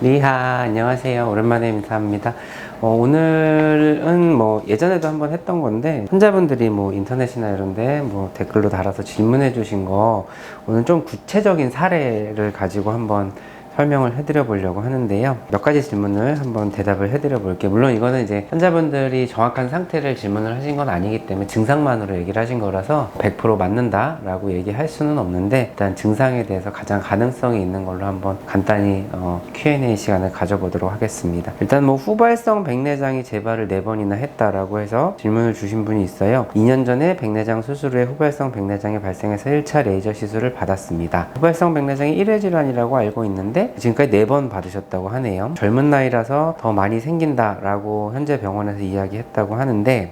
리하, 안녕하세요. 오랜만에 인사합니다. 오늘은 예전에도 한번 했던 건데, 환자분들이 인터넷이나 이런데 댓글로 달아서 질문해 주신 거, 오늘 좀 구체적인 사례를 가지고 한번 설명을 해드려 보려고 하는데요. 몇 가지 질문을 한번 대답을 해드려 볼게요. 물론 이거는 이제 환자분들이 정확한 상태를 질문을 하신 건 아니기 때문에 증상만으로 얘기를 하신 거라서 100% 맞는다 라고 얘기할 수는 없는데, 일단 증상에 대해서 가장 가능성이 있는 걸로 한번 간단히 Q&A 시간을 가져보도록 하겠습니다. 일단 후발성 백내장이 재발을 4번이나 했다라고 해서 질문을 주신 분이 있어요. 2년 전에 백내장 수술 후에 후발성 백내장이 발생해서 1차 레이저 시술을 받았습니다. 후발성 백내장이 1회 질환이라고 알고 있는데 지금까지 4번 받으셨다고 하네요. 젊은 나이라서 더 많이 생긴다라고 현재 병원에서 이야기했다고 하는데,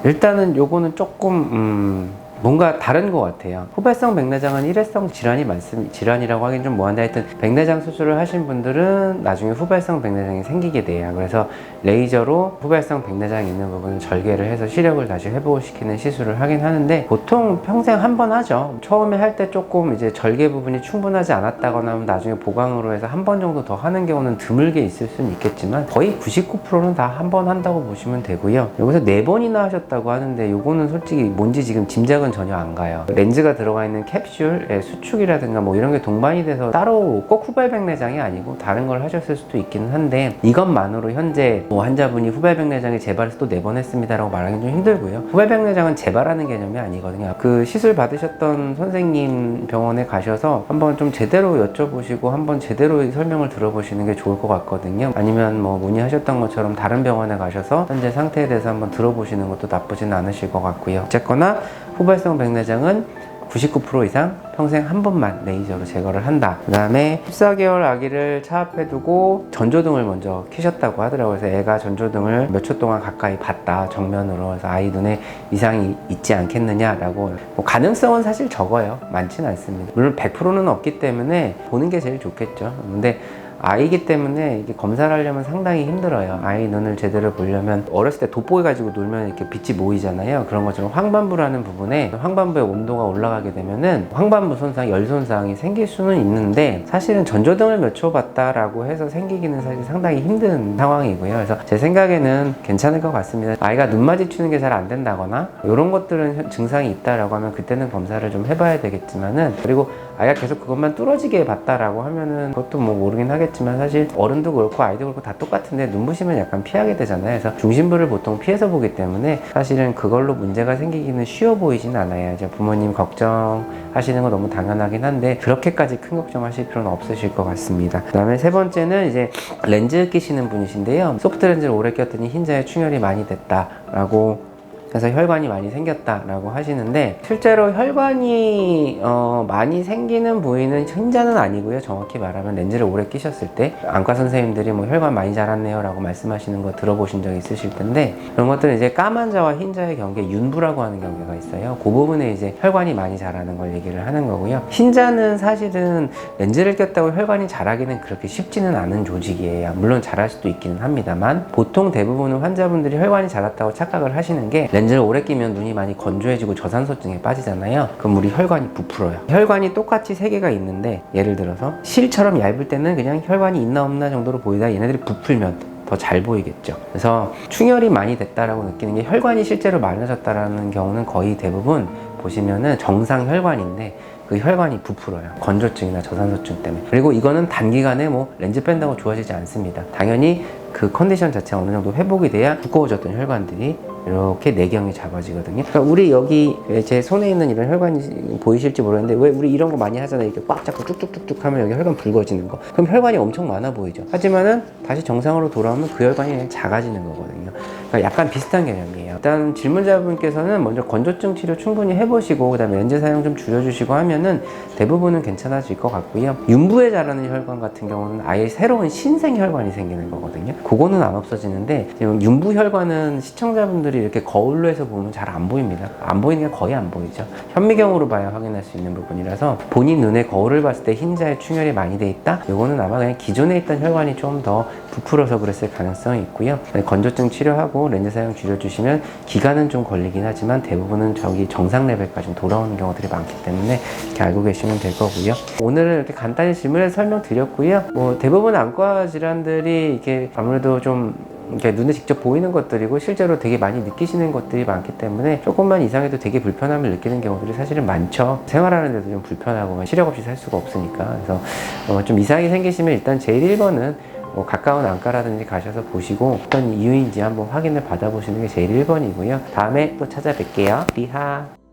일단은 요거는 조금 뭔가 다른 것 같아요. 후발성 백내장은 일회성 질환이라고 하긴 좀 뭐한데, 하여튼 백내장 수술을 하신 분들은 나중에 후발성 백내장이 생기게 돼요. 그래서 레이저로 후발성 백내장이 있는 부분을 절개를 해서 시력을 다시 회복시키는 시술을 하긴 하는데, 보통 평생 한 번 하죠. 처음에 할 때 조금 이제 절개 부분이 충분하지 않았다거나 하면 나중에 보강으로 해서 한 번 정도 더 하는 경우는 드물게 있을 수는 있겠지만, 거의 99%는 다 한 번 한다고 보시면 되고요. 여기서 4번이나 하셨다고 하는데, 요거는 솔직히 뭔지 지금 짐작은 전혀 안 가요. 렌즈가 들어가 있는 캡슐의 수축이라든가 이런 게 동반이 돼서 따로 꼭 후발 백내장이 아니고 다른 걸 하셨을 수도 있기는 한데, 이것만으로 현재 환자분이 후발 백내장이 재발해서 또 4번 했습니다라고 말하기는 좀 힘들고요. 후발 백내장은 재발하는 개념이 아니거든요. 그 시술 받으셨던 선생님 병원에 가셔서 한번 좀 제대로 여쭤보시고 한번 제대로 설명을 들어보시는 게 좋을 것 같거든요. 아니면 문의하셨던 것처럼 다른 병원에 가셔서 현재 상태에 대해서 한번 들어보시는 것도 나쁘진 않으실 것 같고요. 어쨌거나 후발성 백내장은 99% 이상 평생 한 번만 레이저로 제거를 한다. 그 다음에 14개월 아기를 차 앞에 두고 전조등을 먼저 켜셨다고 하더라고요. 그래서 애가 전조등을 몇 초 동안 가까이 봤다, 정면으로. 그래서 아이 눈에 이상이 있지 않겠느냐라고. 가능성은 사실 적어요. 많지는 않습니다. 물론 100%는 없기 때문에 보는 게 제일 좋겠죠. 근데 아이기 때문에 이게 검사를 하려면 상당히 힘들어요. 아이 눈을 제대로 보려면, 어렸을 때 돋보기 가지고 놀면 이렇게 빛이 모이잖아요. 그런 것처럼 황반부라는 부분에 황반부의 온도가 올라가게 되면은 황반부 손상, 열 손상이 생길 수는 있는데, 사실은 전조등을 몇 초 봤다라고 해서 생기기는 사실 상당히 힘든 상황이고요. 그래서 제 생각에는 괜찮을 것 같습니다. 아이가 눈 마주치는 게 잘 안 된다거나 이런 것들은 증상이 있다라고 하면 그때는 검사를 좀 해봐야 되겠지만은, 그리고 아이가 계속 그것만 뚫어지게 봤다라고 하면은 그것도 모르긴 하겠지만, 사실 어른도 그렇고 아이도 그렇고 다 똑같은데 눈부시면 약간 피하게 되잖아요. 그래서 중심부를 보통 피해서 보기 때문에 사실은 그걸로 문제가 생기기는 쉬워 보이진 않아요. 이제 부모님 걱정하시는 거 너무 당연하긴 한데, 그렇게까지 큰 걱정하실 필요는 없으실 것 같습니다. 그 다음에 3번째는 이제 렌즈 끼시는 분이신데요. 소프트 렌즈를 오래 꼈더니 흰자에 충혈이 많이 됐다라고, 그래서 혈관이 많이 생겼다라고 하시는데, 실제로 혈관이 많이 생기는 부위는 흰자는 아니고요. 정확히 말하면 렌즈를 오래 끼셨을 때 안과 선생님들이 혈관 많이 자랐네요 라고 말씀하시는 거 들어보신 적 있으실 텐데, 그런 것들은 이제 까만자와 흰자의 경계, 윤부라고 하는 경계가 있어요. 그 부분에 이제 혈관이 많이 자라는 걸 얘기를 하는 거고요. 흰자는 사실은 렌즈를 꼈다고 혈관이 자라기는 그렇게 쉽지는 않은 조직이에요. 물론 자랄 수도 있기는 합니다만, 보통 대부분은 환자분들이 혈관이 자랐다고 착각을 하시는 게, 렌즈를 오래 끼면 눈이 많이 건조해지고 저산소증에 빠지잖아요. 그럼 우리 혈관이 부풀어요. 혈관이 똑같이 3개가 있는데, 예를 들어서 실처럼 얇을 때는 그냥 혈관이 있나 없나 정도로 보이다가 얘네들이 부풀면 더 잘 보이겠죠. 그래서 충혈이 많이 됐다라고 느끼는 게, 혈관이 실제로 많아졌다라는 경우는 거의 대부분 보시면은 정상 혈관인데 그 혈관이 부풀어요. 건조증이나 저산소증 때문에. 그리고 이거는 단기간에 렌즈 뺀다고 좋아지지 않습니다. 당연히 그 컨디션 자체가 어느 정도 회복이 돼야 두꺼워졌던 혈관들이 이렇게 내경이 잡아지거든요. 그러니까 우리 여기 제 손에 있는 이런 혈관이 보이실지 모르겠는데, 왜 우리 이런 거 많이 하잖아요. 이렇게 꽉 잡고 쭉쭉쭉쭉 하면 여기 혈관 붉어지는 거. 그럼 혈관이 엄청 많아 보이죠. 하지만은 다시 정상으로 돌아오면 그 혈관이 그냥 작아지는 거거든요. 그러니까 약간 비슷한 개념이에요. 일단 질문자분께서는 먼저 건조증 치료 충분히 해보시고, 그 다음에 렌즈 사용 좀 줄여주시고 하면은 대부분은 괜찮아질 것 같고요. 윤부에 자라는 혈관 같은 경우는 아예 새로운 신생 혈관이 생기는 거거든요. 그거는 안 없어지는데, 윤부 혈관은 시청자분들이 이렇게 거울로 해서 보면 잘 안 보입니다. 안 보이는 게 거의 안 보이죠. 현미경으로 봐야 확인할 수 있는 부분이라서, 본인 눈에 거울을 봤을 때 흰자에 충혈이 많이 돼 있다? 이거는 아마 그냥 기존에 있던 혈관이 좀 더 부풀어서 그랬을 가능성이 있고요. 건조증 치료하고 렌즈 사용 줄여주시면 기간은 좀 걸리긴 하지만 대부분은 저기 정상 레벨까지 돌아오는 경우들이 많기 때문에 이렇게 알고 계시면 될 거고요. 오늘은 이렇게 간단히 질문을 설명드렸고요. 뭐 대부분 안과 질환들이 이렇게 아무래도 좀 이렇게 눈에 직접 보이는 것들이고 실제로 되게 많이 느끼시는 것들이 많기 때문에 조금만 이상해도 되게 불편함을 느끼는 경우들이 사실은 많죠. 생활하는 데도 좀 불편하고 시력 없이 살 수가 없으니까. 그래서 좀 이상이 생기시면 일단 제일 1번은 가까운 안과라든지 가셔서 보시고 어떤 이유인지 한번 확인을 받아보시는 게 제일 1번이고요. 다음에 또 찾아뵐게요. 리하.